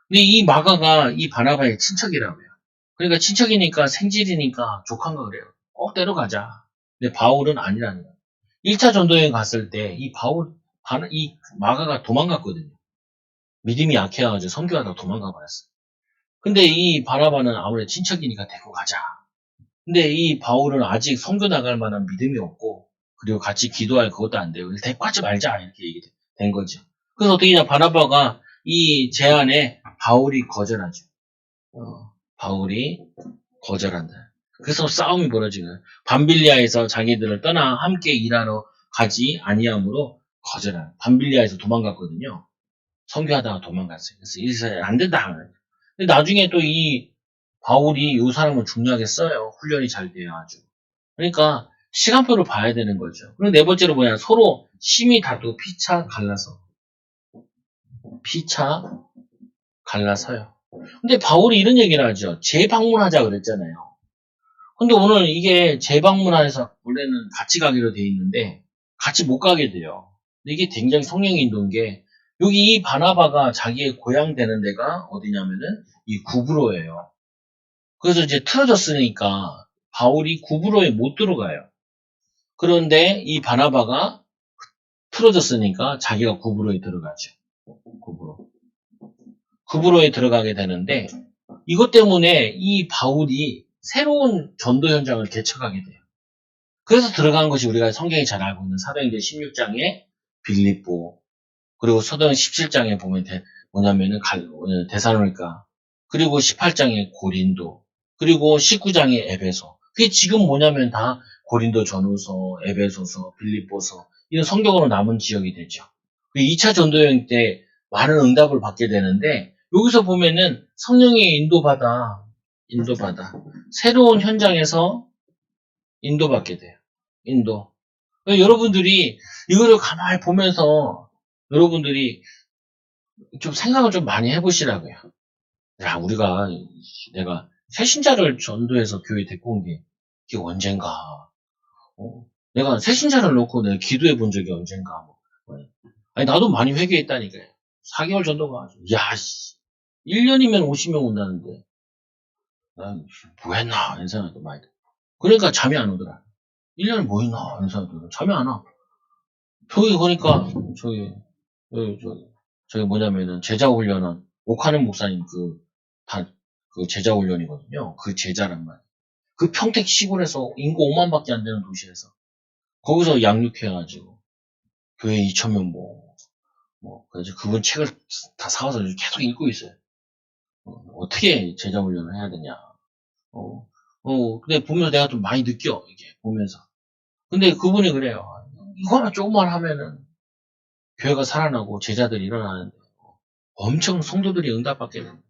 [SPEAKER 1] 근데 이 마가가 이 바나바의 친척이라고요. 그러니까 친척이니까 생질이니까 조카인가 그래요. 꼭 데려가자. 근데 바울은 아니라는 거예요. 1차 전도여행 갔을 때 이 마가가 도망갔거든요. 믿음이 약해가지고 선교하다가 도망가 버렸어요. 근데 이 바나바는 아무래도 친척이니까 데리고 가자. 근데 이 바울은 아직 선교 나갈 만한 믿음이 없고 그리고 같이 기도할 그것도 안 돼요. 데리고 가지 말자 이렇게 얘기된 거죠. 그래서 어떻게 냐 바나바가 이 제안에 바울이 거절하죠. 바울이 거절한다. 그래서 싸움이 벌어지는 거예요. 밤빌리아에서 자기들을 떠나 함께 일하러 가지 아니함으로 거절한. 밤빌리아에서 도망갔거든요. 선교하다가 도망갔어요. 그래서 이래서 안 된다. 근데 나중에 또 이 바울이 이 사람을 중요하게 써요. 훈련이 잘 돼가지고. 그러니까 시간표를 봐야 되는 거죠. 그리고 네 번째로 뭐냐 서로 심히 다투 피차 갈라서요. 근데 바울이 이런 얘기를 하죠. 재방문하자 그랬잖아요. 근데 오늘 이게 재방문해서 원래는 같이 가기로 돼 있는데 같이 못 가게 돼요. 근데 이게 굉장히 성령이 인도인 게 여기 이 바나바가 자기의 고향 되는 데가 어디냐면은 이 구브로예요. 그래서 이제 틀어졌으니까 바울이 구브로에 못 들어가요. 그런데 이 바나바가 틀어졌으니까 자기가 구브로에 들어가죠. 구브로에 들어가게 되는데 이것 때문에 이 바울이 새로운 전도 현장을 개척하게 돼요. 그래서 들어간 것이 우리가 성경이 잘 알고 있는 사도행전 16장에 빌립보, 그리고 사도행전 17장에 보면 뭐냐면은 데살로니가, 그리고 18장에 고린도, 그리고 19장에 에베소. 그게 지금 뭐냐면 다 고린도 전후서, 에베소서, 빌립보서 이런 성경으로 남은 지역이 되죠. 2차 전도여행 때 많은 응답을 받게 되는데 여기서 보면은 성령의 인도받아 새로운 현장에서 인도받게 돼요. 인도. 여러분들이 이거를 가만히 보면서 여러분들이 좀 생각을 좀 많이 해보시라고요. 야, 내가 새신자를 전도해서 교회 데리고 온 게 이게 언젠가. 내가 새신자를 놓고 내가 기도해 본 적이 언젠가. 아니, 나도 많이 회개했다니까요. 4개월 전도가 아주, 야, 1년이면 50명 온다는데. 난, 뭐 했나? 이런 생각도 많이 들어. 그러니까 잠이 안 오더라. 1년에 뭐 했나? 이런 생각도 들어. 잠이 안 와. 그러니까, 저기 뭐냐면은, 제자훈련은, 옥하는 목사님 그 제자훈련이거든요. 그 제자란 말이에요. 그 평택 시골에서 인구 5만밖에 안 되는 도시에서, 거기서 양육해가지고, 교회 2,000명 그래서 그분 책을 다 사와서 계속 읽고 있어요. 어떻게 제자훈련을 해야 되냐. 근데 보면서 내가 좀 많이 느껴, 이게, 보면서. 근데 그분이 그래요. 이거 하나 조금만 하면은, 교회가 살아나고 제자들이 일어나는데, 엄청 성도들이 응답받게 됩니다.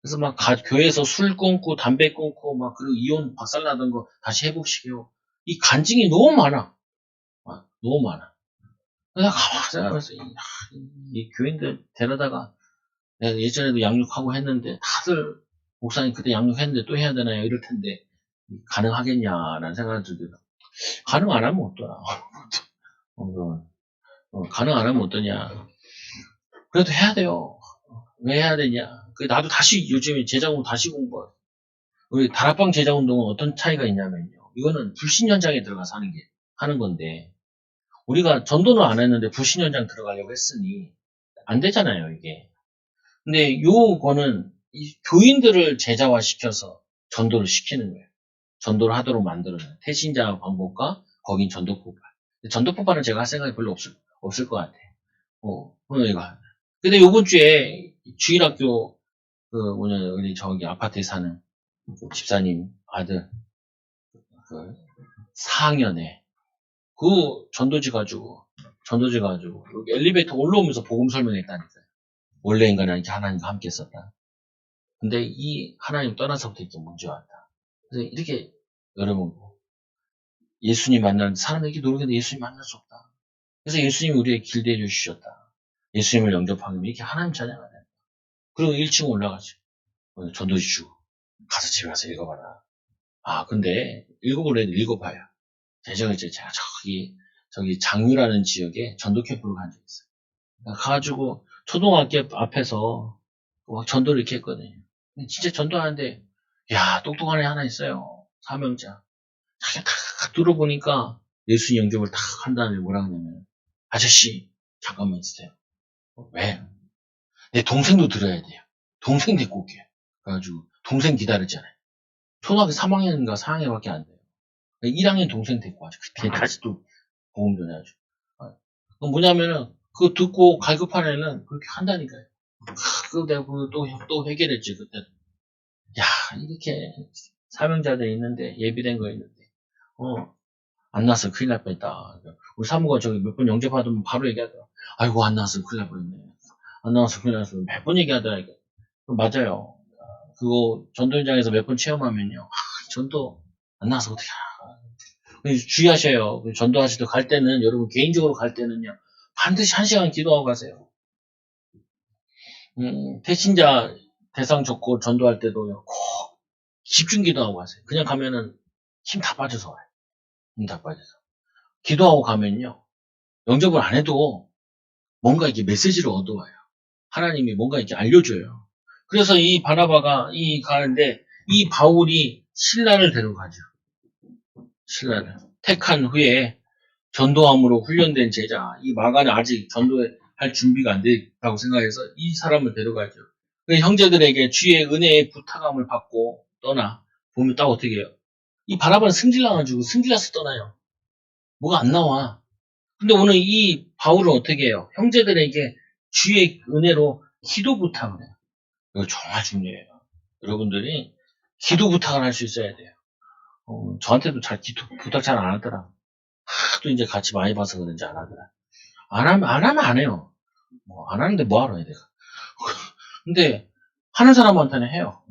[SPEAKER 1] 그래서 교회에서 술 끊고, 담배 끊고, 그리고 이혼 박살나던 거 다시 회복시키고, 이 간증이 너무 많아. 너무 많아. 그래서 가만히 생각하면서, 이 교인들 데려다가, 내가 예전에도 양육하고 했는데, 다들, 목사님 그때 양육했는데 또 해야 되나요? 이럴 텐데, 가능하겠냐라는 생각이 들더라. 가능 안 하면 어떠나. 가능 안 하면 어떠냐. 그래도 해야 돼요. 왜 해야 되냐. 나도 요즘에 제자운동 다시 공부해. 우리 다락방 제자운동은 어떤 차이가 있냐면요. 이거는 불신 현장에 들어가서 하는 건데, 우리가 전도는 안 했는데 불신 현장 들어가려고 했으니, 안 되잖아요, 이게. 근데 요거는 이 교인들을 제자화시켜서 전도를 시키는 거예요. 전도를 하도록 만들어요. 태신자 방법과 거긴 전도폭발. 전도폭발은 제가 할 생각이 별로 없을 것 같아요. 이거. 근데 요번 주에 주일학교 우리 저기 아파트에 사는 집사님 아들 4학년에 전도지 가지고 여기 엘리베이터 올라오면서 복음 설명했다니까요. 원래 인간은 이렇게 하나님과 함께 했었다. 근데 이 하나님 떠나서부터 이렇게 문제가 왔다. 그래서 이렇게 여러분 예수님 사람에게 노력해도 예수님 만날 수 없다. 그래서 예수님이 우리의 길 대해주셨다. 예수님을 영접하면 이렇게 하나님 찬양하는. 그리고 1층 올라가죠. 전도지 주고 가서 집에 가서 읽어봐라. 근데 읽어봐요. 제가 저기 장유라는 지역에 전도 캠프를 간 적이 있어요. 가가지고 초등학교 앞에서 전도를 이렇게 했거든요. 진짜 전도하는데 똑똑한 애 하나 있어요. 사명자. 자기가 탁 들어보니까 예수님 영접을 탁 한 다음에 뭐라 하냐면 아저씨 잠깐만 있으세요. 왜? 내 동생도 들어야 돼요. 동생 데리고 올게요. 그래가지고 동생 기다렸잖아요. 초등학교 3학년인가 4학년밖에 안 돼요. 1학년 동생 데리고 와서 그때 다시 또 보험 전해야죠. 뭐냐면은 그거 듣고 갈급한 애는 그렇게 한다니까요. 그거 내가 또 해결했지 그때. 이렇게 사명자들 있는데 예비된 거 있는데 안 나서 큰일 날 뻔했다. 우리 사무가 저기 몇 번 영접하더니 바로 얘기하더라. 아이고 안 나와서 큰일 날 뻔했네. 안 나와서 큰일 났어. 몇 번 얘기하더라. 맞아요. 그거 전도 현장에서 몇 번 체험하면요. 전도 안 나와서 어떻게 주의하셔요. 전도하실 때 갈 때는 여러분 개인적으로 갈 때는요. 반드시 1시간 기도하고 가세요. 태신자 대상 적고 전도할 때도요. 꼭 집중 기도하고 가세요. 그냥 가면은 힘 다 빠져서 와요. 힘 다 빠져서. 기도하고 가면요. 영접을 안 해도 뭔가 이렇게 메시지를 얻어와요. 하나님이 뭔가 이렇게 알려줘요. 그래서 이 바나바가 가는데 이 바울이 신라를 데려가죠. 신라를. 택한 후에 전도함으로 훈련된 제자, 이 마가는 아직 전도할 준비가 안 됐다고 생각해서 이 사람을 데려가죠. 그 형제들에게 주의 은혜의 부탁함을 받고 떠나. 보면 딱 어떻게 해요? 이 바나바는 승질나가지고 승질나서 떠나요. 뭐가 안 나와. 근데 오늘 이 바울은 어떻게 해요? 형제들에게 주의 은혜로 기도 부탁을 해요. 이거 정말 중요해요. 여러분들이 기도 부탁을 할 수 있어야 돼요. 저한테도 잘 기도 부탁 잘 안 하더라. 하도 이제 같이 많이 봐서 그런지 안 하더라. 안 하면 안 해요. 안 하는데 뭐하러 해, 내가. 근데, 하는 사람한테는 해요.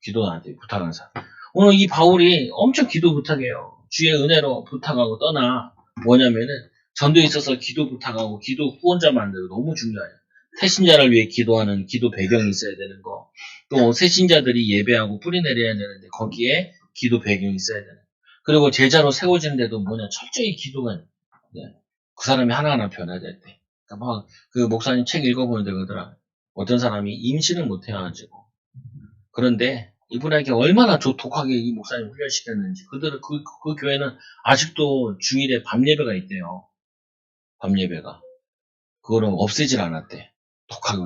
[SPEAKER 1] 기도 나한테 부탁하는 사람. 오늘 이 바울이 엄청 기도 부탁해요. 주의 은혜로 부탁하고 떠나. 뭐냐면은, 전도에 있어서 기도 부탁하고 기도 후원자 만들고 너무 중요해요. 새신자를 위해 기도하는 기도 배경이 있어야 되는 거. 또 새신자들이 예배하고 뿌리 내려야 되는데 거기에 기도 배경이 있어야 되는 거. 그리고 제자로 세워지는데도 철저히 기도가 그 사람이 하나하나 변해야 될 때. 그러니까 그 목사님 책 읽어보는데 그러더라. 어떤 사람이 임신을 못 해가지고. 그런데 이분에게 얼마나 독하게 이 목사님 훈련시켰는지. 그 교회는 아직도 주일에 밤 예배가 있대요. 밤 예배가. 그거를 없애질 않았대. 독하게.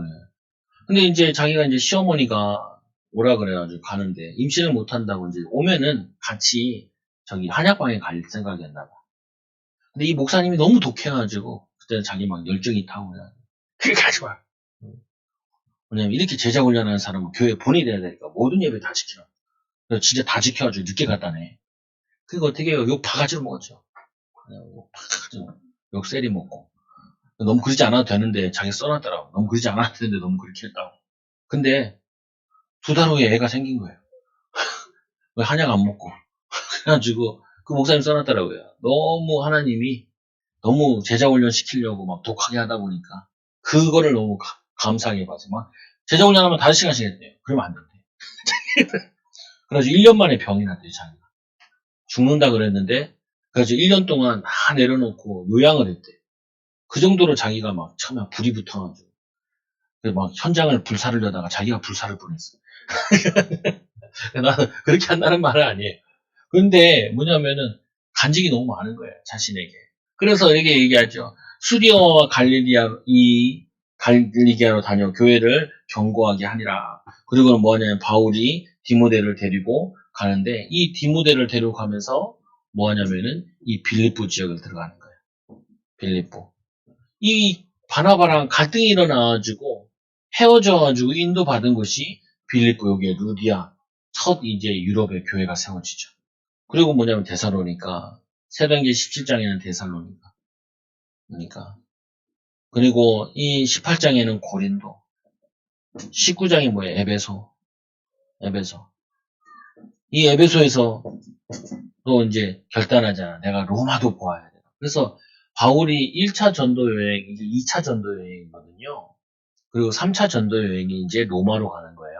[SPEAKER 1] 근데 이제 자기가 이제 시어머니가 오라 그래가지고 가는데 임신을 못 한다고 이제 오면은 같이 저기 한약방에 갈 생각이었나 봐. 근데 이 목사님이 너무 독해가지고 그때는 자기 막 열정이 타고 그래. 그게 가지 마. 왜냐면 이렇게 제자 훈련하는 사람은 교회 본이 돼야 되니까 모든 예배 다 지키라. 그래서 진짜 다 지켜가지고 늦게 갔다네. 그니까 어떻게 해요? 욕 바가지로 먹었죠. 욕 바가지로. 욕 세리 먹고. 너무 그러지 않아도 되는데 자기 써놨더라고. 너무 그러지 않아도 되는데 너무 그렇게 했다고. 근데 2달 후에 애가 생긴 거예요. 왜 한약 안 먹고. 그래가지고 그 목사님 써놨더라고요. 너무 하나님이 너무 제자 훈련 시키려고 막 독하게 하다 보니까 그거를 너무 감사하게 봐서 막 제자 훈련하면 5시간씩 했대요. 그러면 안 된대. 그래서 1년 만에 병이 났대요, 자기가. 죽는다 그랬는데 그래서 1년 동안 다 내려놓고 요양을 했대. 그 정도로 자기가 막 처음에 불이 붙어가지고 막 현장을 불사르려다가 자기가 불사를 뻔했어. 나는 그렇게 한다는 말은 아니에요. 근데 뭐냐면은 간직이 너무 많은 거예요, 자신에게. 그래서 이렇게 얘기하죠. 수리아와 갈릴리기아로 다녀 교회를 견고하게 하니라. 그리고 뭐냐면 바울이 디모데를 데리고 가는데 이 디모데를 데리고 가면서 뭐하냐면은 이 빌립보 지역을 들어가는 거예요. 빌립보. 이 바나바랑 갈등이 일어나가지고 헤어져가지고 인도받은 것이 빌립보 여기에 루디아 첫 이제 유럽의 교회가 세워지죠. 그리고 뭐냐면 데살로니가 사도행전 17장에는 데살로니가 그러니까 그리고 이 18장에는 고린도 19장이 뭐예요? 에베소 이 에베소에서 또 이제 결단하잖아. 내가 로마도 보아야 돼. 그래서 바울이 1차 전도 여행, 이게 2차 전도 여행이거든요. 그리고 3차 전도 여행이 이제 로마로 가는 거예요.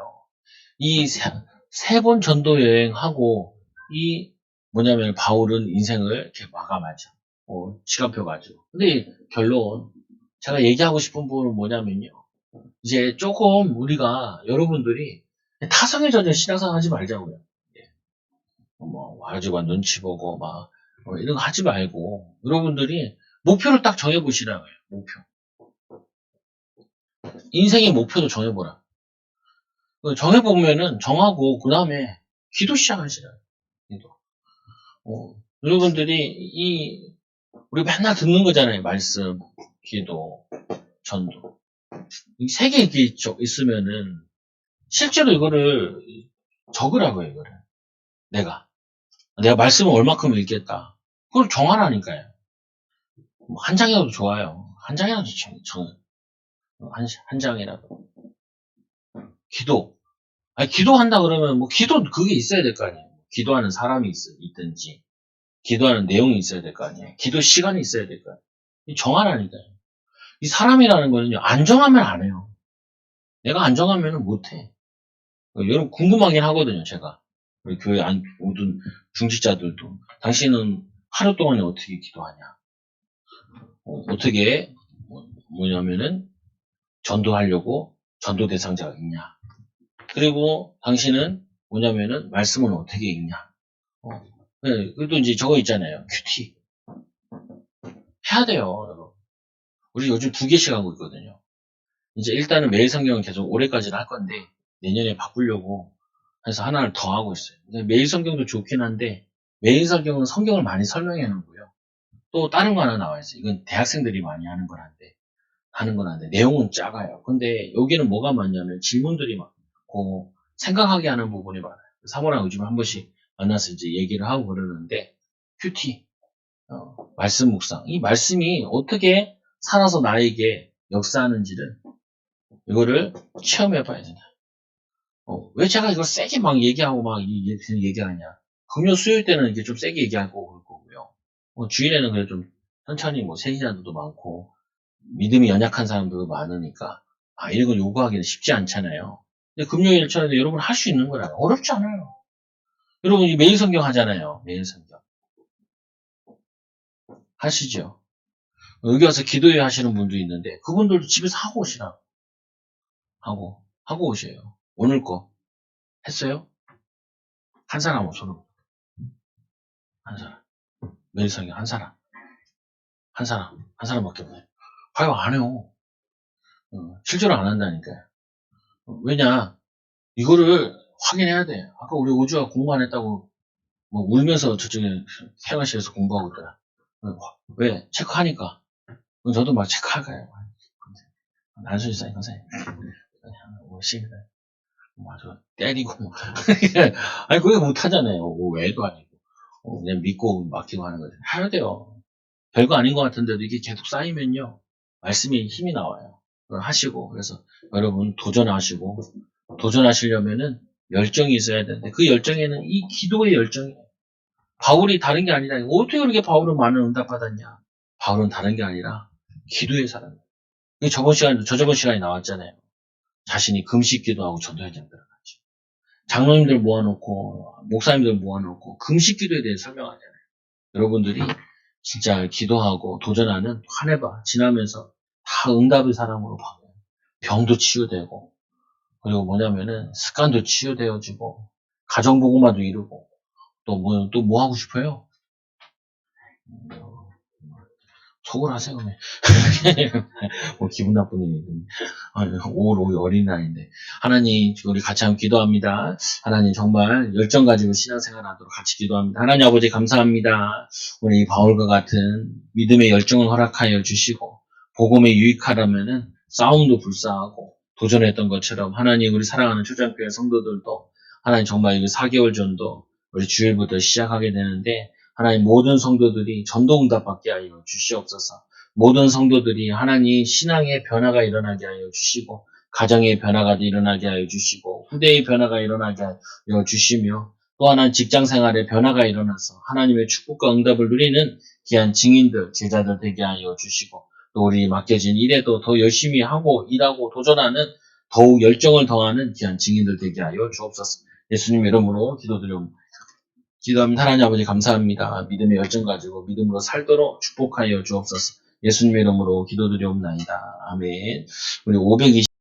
[SPEAKER 1] 이 세 번 전도 여행하고 이 뭐냐면 바울은 인생을 이렇게 마감하죠. 시간표 가지고. 근데 결론 제가 얘기하고 싶은 부분은 뭐냐면요. 이제 조금 우리가 여러분들이 타성에 젖은 신앙생활 하지 말자고요. 와가지고 눈치 보고 이런 거 하지 말고 여러분들이 목표를 딱 정해보시라고요. 목표. 인생의 목표도 정해보라. 정해보면은 정하고 그 다음에 기도 시작하시라고요. 기도. 여러분들이 우리 맨날 듣는 거잖아요. 말씀, 기도, 전도. 이 세 개 이렇게 있으면은 실제로 이거를 적으라고요. 이거를 내가 말씀을 얼마큼 읽겠다. 그걸 정하라니까요. 한 장이라도 좋아요. 한 장이라도 한 장이라도. 기도. 기도한다 그러면 기도 그게 있어야 될 거 아니에요. 기도하는 사람이 있든지 기도하는 내용이 있어야 될 거 아니에요. 기도 시간이 있어야 될 거 아니에요. 정하라니까요. 이 사람이라는 거는요. 안 정하면 안 해요. 내가 안 정하면 못해. 여러분 궁금하긴 하거든요. 제가. 우리 교회 모든 중직자들도. 당신은 하루 동안에 어떻게 기도하냐. 어떻게 뭐냐면은 전도하려고 전도 대상자가 있냐. 그리고 당신은 뭐냐면은 말씀을 어떻게 읽냐. 네, 그래도 이제 저거 있잖아요. 큐티. 해야 돼요, 여러분. 우리 요즘 2개씩 하고 있거든요. 이제 일단은 매일 성경은 계속 올해까지는 할 건데, 내년에 바꾸려고 해서 하나를 더 하고 있어요. 매일 성경도 좋긴 한데, 매일 성경은 성경을 많이 설명해 놓고요. 또 다른 거 하나 나와 있어요. 이건 대학생들이 많이 하는 건데, 내용은 작아요. 근데 여기는 뭐가 많냐면 질문들이 많고, 생각하게 하는 부분이 많아요. 사모랑 요즘 한 번씩 만나서 이제 얘기를 하고 그러는데, 큐티, 말씀 묵상. 이 말씀이 어떻게 살아서 나에게 역사하는지를, 이거를 체험해 봐야 된다. 왜 제가 이걸 세게 막 얘기하고 막 얘기하냐. 금요 수요일 때는 이게 좀 세게 얘기하고 그럴 거고요. 주일에는 그래 좀 천천히 세기자들도 많고, 믿음이 연약한 사람들도 많으니까, 이런 걸 요구하기는 쉽지 않잖아요. 근데 금요일 천에도 여러분 할 수 있는 거라요. 어렵지 않아요. 여러분 매일 성경 하잖아요. 매일 성경. 하시죠. 여기 와서 기도회 하시는 분도 있는데, 그분들도 집에서 하고 오시라. 하고 오셔요. 오늘 거. 했어요? 한 사람 없어도. 한 사람. 매일 성경 한 사람. 한 사람밖에 없네요. 과연 안 해요. 실제로 안 한다니까요. 왜냐, 이거를 확인해야 돼. 아까 우리 오주가 공부 안 했다고 울면서 저쪽에 생활실에서 공부하고 있더라. 왜? 체크하니까. 저도 막 체크할 거예요. 단순히 쌓인 선생님. 맞아. 때리고. 아니, 그게 못하잖아요. 외도 아니고. 그냥 믿고 맡기고 하는 거죠. 해야 돼요. 별거 아닌 것 같은데도 이게 계속 쌓이면요. 말씀에 힘이 나와요. 그걸 하시고. 그래서 여러분 도전하시려면은 열정이 있어야 되는데 그 열정에는 이 기도의 열정이에요. 바울이 다른 게 아니라 어떻게 그렇게 바울은 많은 응답 받았냐. 바울은 다른 게 아니라 기도의 사람이에요. 저저번 시간에 나왔잖아요. 자신이 금식 기도하고 전도 현장 들어갔죠. 장로님들 모아놓고 목사님들 모아놓고 금식 기도에 대해 설명하잖아요. 여러분들이 진짜 기도하고 도전하는 한 해봐 지나면서 다 응답의 사람으로 바뀌어요. 병도 치유되고 그리고 뭐냐면은 습관도 치유되어지고 가정보고마도 이루고 또 뭐 하고 싶어요? 속을 하세요. 기분 나쁜 일이 5월 어린이날인데 하나님 우리 같이 한번 기도합니다. 하나님 정말 열정 가지고 신앙생활하도록 같이 기도합니다. 하나님 아버지 감사합니다. 우리 바울과 같은 믿음의 열정을 허락하여 주시고 복음에 유익하다면은 싸움도 불사하고 도전했던 것처럼 하나님 우리 사랑하는 초장교회 성도들도 하나님 정말 4개월 전도 우리 주일부터 시작하게 되는데 하나님 모든 성도들이 전도응답 받게 하여 주시옵소서. 모든 성도들이 하나님 신앙의 변화가 일어나게 하여 주시고 가정의 변화가 일어나게 하여 주시고 후대의 변화가 일어나게 하여 주시며 또 하나는 직장생활의 변화가 일어나서 하나님의 축복과 응답을 누리는 귀한 증인들, 제자들 되게 하여 주시고 또 우리 맡겨진 일에도 더 열심히 하고 일하고 도전하는 더욱 열정을 더하는 귀한 증인들 되게 하여 주옵소서. 예수님 이름으로 기도합니다. 하나님 아버지 감사합니다. 믿음의 열정 가지고 믿음으로 살도록 축복하여 주옵소서. 예수님의 이름으로 기도드리옵나이다. 아멘. 우리 520